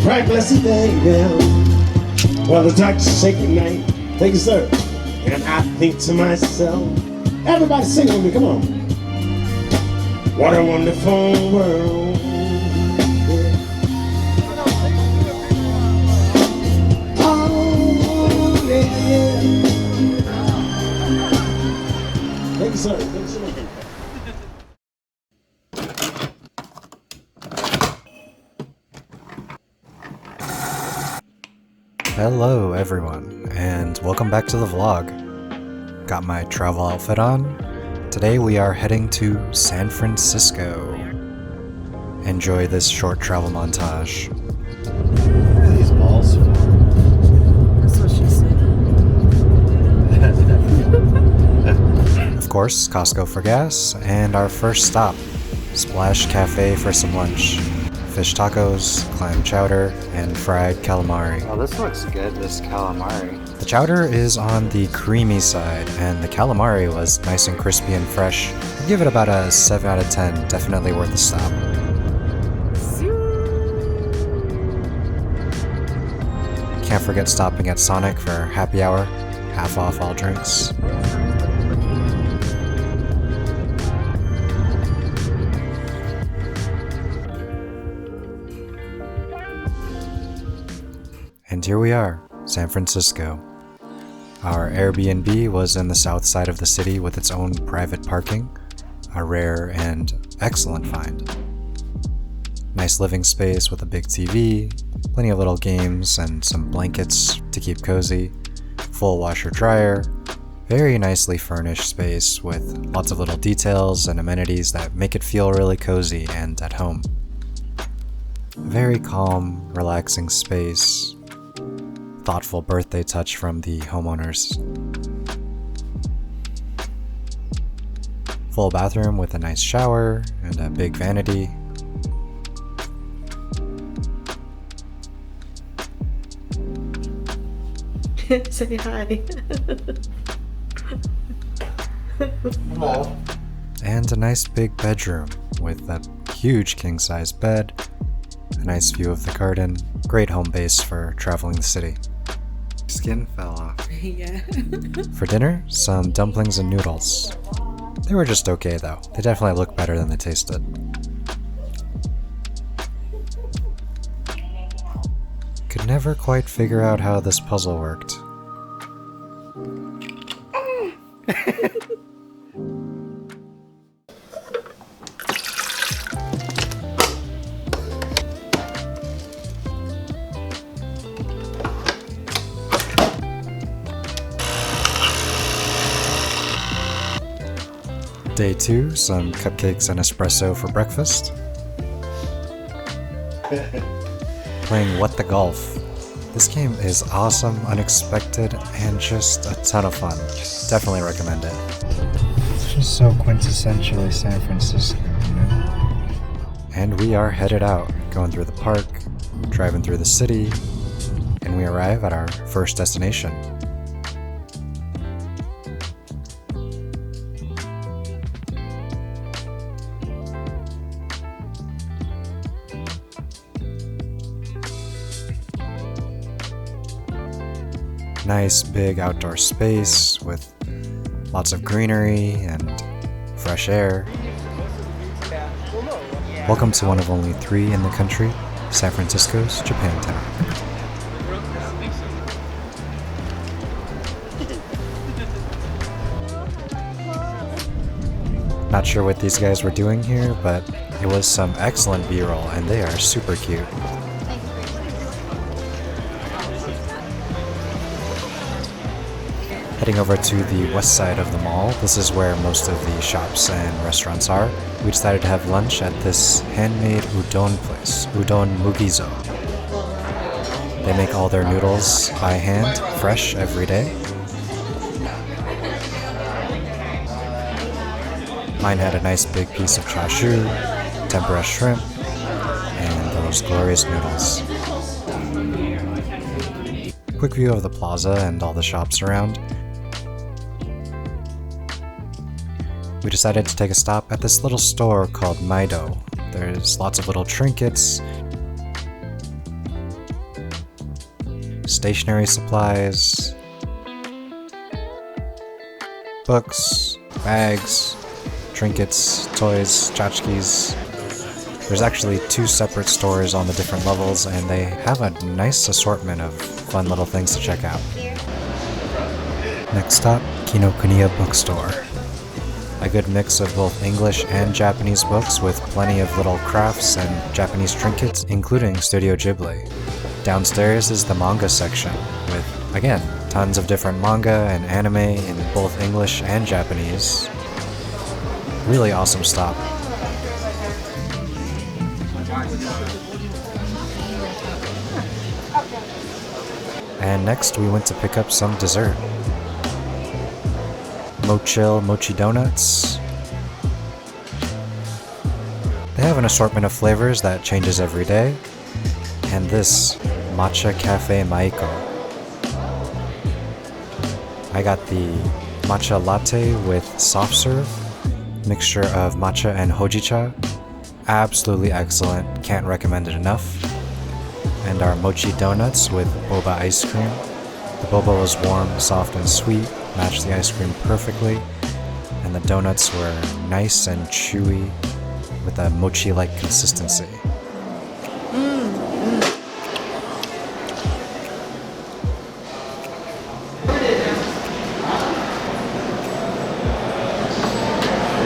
practically thing down. Well, the doctor's shaking night. Thank you, sir. And I think to myself, everybody sing with me, come on. What a wonderful world. Oh, yeah. Thank you, sir. Thank you so much. Hello everyone, and welcome back to the vlog. Got my travel outfit on. Today we are heading to San Francisco. Enjoy this short travel montage. Where are these balls from? That's what she said. Of course, Costco for gas, and our first stop, Splash Cafe for some lunch. Fish tacos, clam chowder, and fried calamari. Oh, this looks good, this calamari. The chowder is on the creamy side, and the calamari was nice and crispy and fresh. I'd give it about a 7 out of 10, definitely worth a stop. Can't forget stopping at Sonic for happy hour, half off all drinks. And here we are, San Francisco. Our Airbnb was in the south side of the city with its own private parking, a rare and excellent find. Nice living space with a big TV, plenty of little games and some blankets to keep cozy, full washer dryer, very nicely furnished space with lots of little details and amenities that make it feel really cozy and at home. Very calm, relaxing space. Thoughtful birthday touch from the homeowners. Full bathroom with a nice shower and a big vanity. Say hi. Hello. And a nice big bedroom with a huge king-size bed, a nice view of the garden, great home base for traveling the city. Skin fell off. Yeah. For dinner, some dumplings and noodles. They were just okay though. They definitely look better than they tasted. Could never quite figure out how this puzzle worked. Day 2, some cupcakes and espresso for breakfast. Playing What the Golf. This game is awesome, unexpected, and just a ton of fun. Definitely recommend it. It's just so quintessentially San Francisco, you know? And we are headed out, going through the park, driving through the city, and we arrive at our first destination. Nice big outdoor space with lots of greenery and fresh air. Welcome to one of only 3 in the country, San Francisco's Japantown. Not sure what these guys were doing here, but it was some excellent B-roll and they are super cute. Heading over to the west side of the mall, this is where most of the shops and restaurants are. We decided to have lunch at this handmade udon place, Udon Mugizo. They make all their noodles by hand, fresh every day. Mine had a nice big piece of chashu, tempura shrimp, and those glorious noodles. Quick view of the plaza and all the shops around. We decided to take a stop at this little store called Maido. There's lots of little trinkets, stationery supplies, books, bags, trinkets, toys, tchotchkes. There's actually 2 separate stores on the different levels, and they have a nice assortment of fun little things to check out. Next stop, Kinokuniya Bookstore. A good mix of both English and Japanese books with plenty of little crafts and Japanese trinkets, including Studio Ghibli. Downstairs is the manga section, with, again, tons of different manga and anime in both English and Japanese. Really awesome stop. And next we went to pick up some dessert. Mochi Donuts. They have an assortment of flavors that changes every day. And this Matcha Cafe Maiko. I got the matcha latte with soft serve, mixture of matcha and hojicha. Absolutely excellent, can't recommend it enough. And our Mochi Donuts with boba ice cream. The boba was warm, soft, and sweet, matched the ice cream perfectly, and the donuts were nice and chewy with a mochi-like consistency.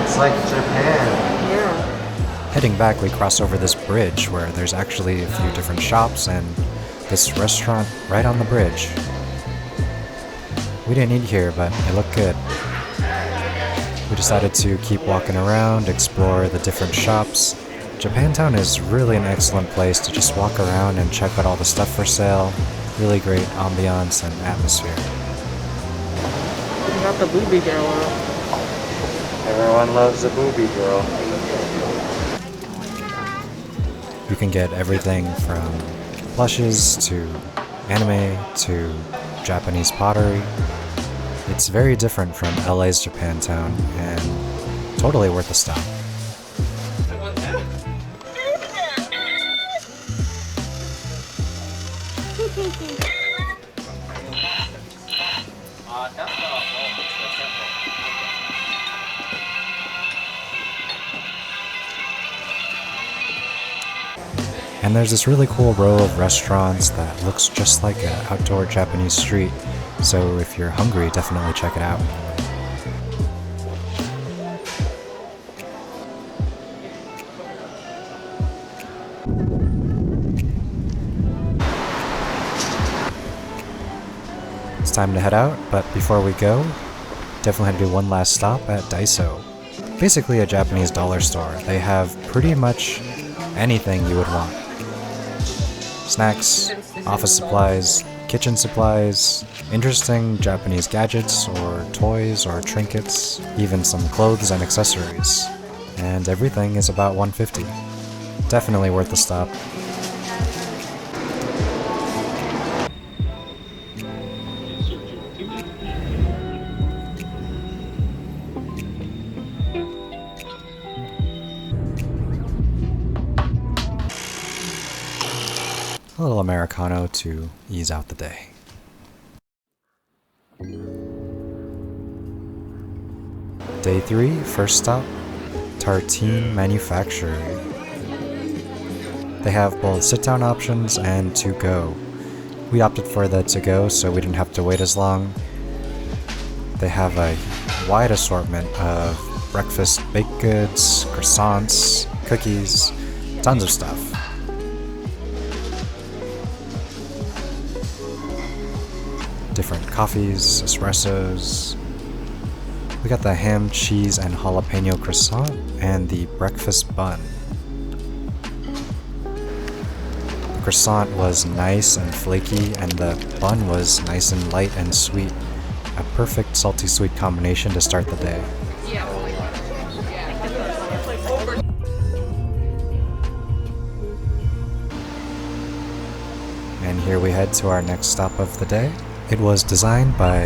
It's like Japan. Yeah. Heading back, we cross over this bridge where there's actually a few different shops and this restaurant right on the bridge. We didn't eat here, but it looked good. We decided to keep walking around, explore the different shops. Japantown is really an excellent place to just walk around and check out all the stuff for sale. Really great ambiance and atmosphere. You got the booby girl out. Everyone loves a booby girl. You can get everything from plushes to anime to Japanese pottery. It's very different from LA's Japantown and totally worth a stop. And there's this really cool row of restaurants that looks just like an outdoor Japanese street, so if you're hungry, definitely check it out. It's time to head out, but before we go, definitely had to do one last stop at Daiso. Basically a Japanese dollar store. They have pretty much anything you would want. Snacks, office supplies, kitchen supplies, interesting Japanese gadgets or toys or trinkets, even some clothes and accessories. And everything is about $150. Definitely worth the stop. A little Americano to ease out the day. Day 3, first stop, Tartine Manufacturing. They have both sit-down options and to-go. We opted for the to-go so we didn't have to wait as long. They have a wide assortment of breakfast baked goods, croissants, cookies, tons of stuff. Different coffees, espressos. We got the ham, cheese, and jalapeno croissant and the breakfast bun. The croissant was nice and flaky, and the bun was nice and light and sweet. A perfect salty-sweet combination to start the day. And here we head to our next stop of the day. It was designed by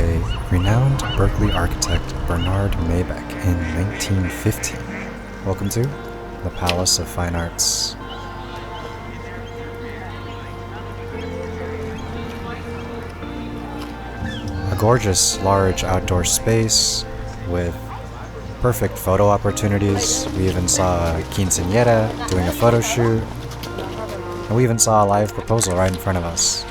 renowned Berkeley architect Bernard Maybeck in 1915. Welcome to the Palace of Fine Arts. A gorgeous, large outdoor space with perfect photo opportunities. We even saw a quinceañera doing a photo shoot. And we even saw a live proposal right in front of us.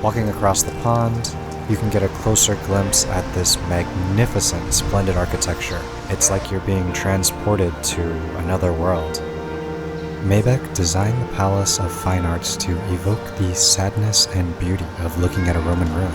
Walking across the pond, you can get a closer glimpse at this magnificent, splendid architecture. It's like you're being transported to another world. Maybach designed the Palace of Fine Arts to evoke the sadness and beauty of looking at a Roman ruin.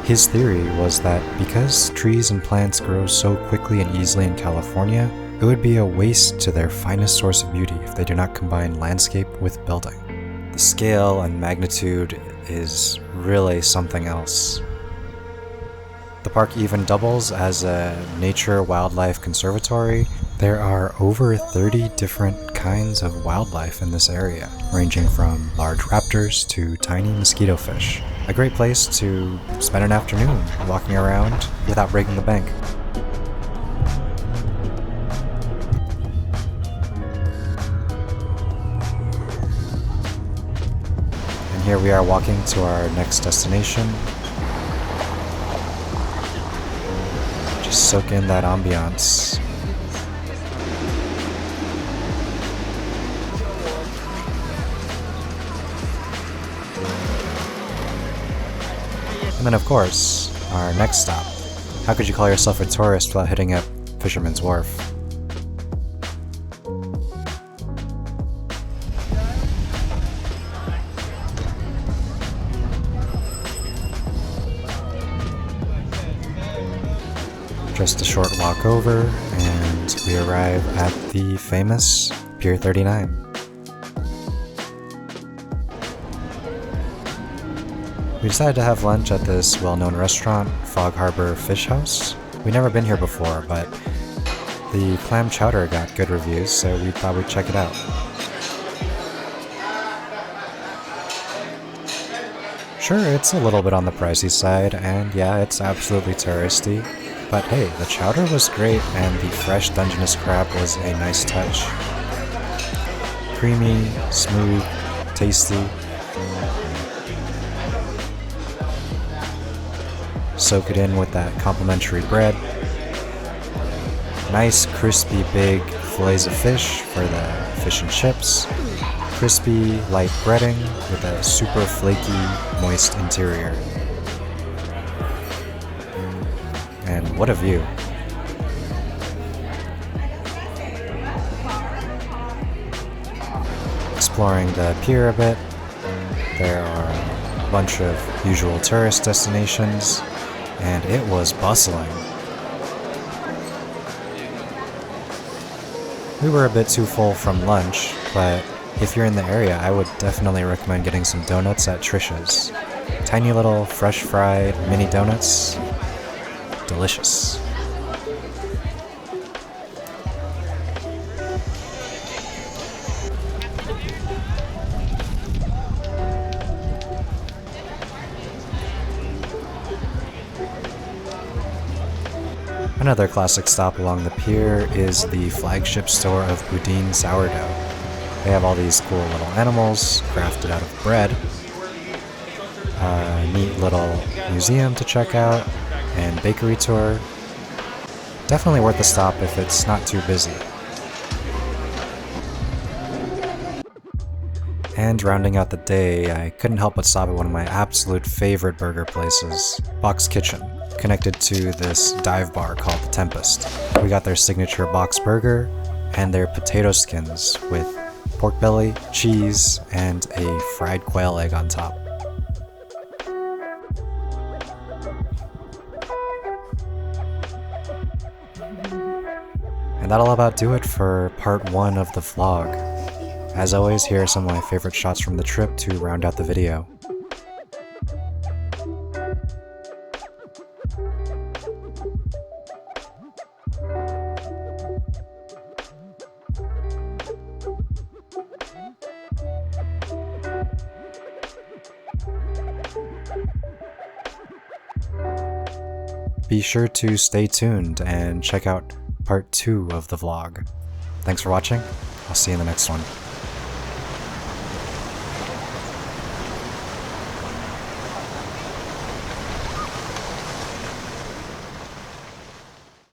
His theory was that because trees and plants grow so quickly and easily in California, it would be a waste to their finest source of beauty if they do not combine landscape with building. The scale and magnitude is really something else. The park even doubles as a nature wildlife conservatory. There are over 30 different kinds of wildlife in this area, ranging from large raptors to tiny mosquito fish. A great place to spend an afternoon walking around without breaking the bank. And here we are walking to our next destination. Just soak in that ambiance. And then of course, our next stop. How could you call yourself a tourist without hitting up Fisherman's Wharf? Just a short walk over, and we arrive at the famous Pier 39. We decided to have lunch at this well-known restaurant, Fog Harbor Fish House. We've never been here before, but the clam chowder got good reviews, so we thought we'd check it out. Sure, it's a little bit on the pricey side, and yeah, it's absolutely touristy. But hey, the chowder was great, and the fresh Dungeness crab was a nice touch. Creamy, smooth, tasty. Soak it in with that complimentary bread. Nice, crispy, big fillets of fish for the fish and chips. Crispy, light breading with a super flaky, moist interior. And what a view. Exploring the pier a bit, there are a bunch of usual tourist destinations, and it was bustling. We were a bit too full from lunch, but if you're in the area, I would definitely recommend getting some donuts at Trish's. Tiny little fresh fried mini donuts. Delicious. Another classic stop along the pier is the flagship store of Boudin sourdough. They have all these cool little animals crafted out of bread. A neat little museum to check out, and bakery tour. Definitely worth a stop if it's not too busy. And rounding out the day, I couldn't help but stop at one of my absolute favorite burger places, Box Kitchen, connected to this dive bar called The Tempest. We got their signature box burger and their potato skins with pork belly, cheese, and a fried quail egg on top. And that'll about do it for part 1 of the vlog. As always, here are some of my favorite shots from the trip to round out the video. Be sure to stay tuned and check out part 2 of the vlog. Thanks for watching. I'll see you in the next one.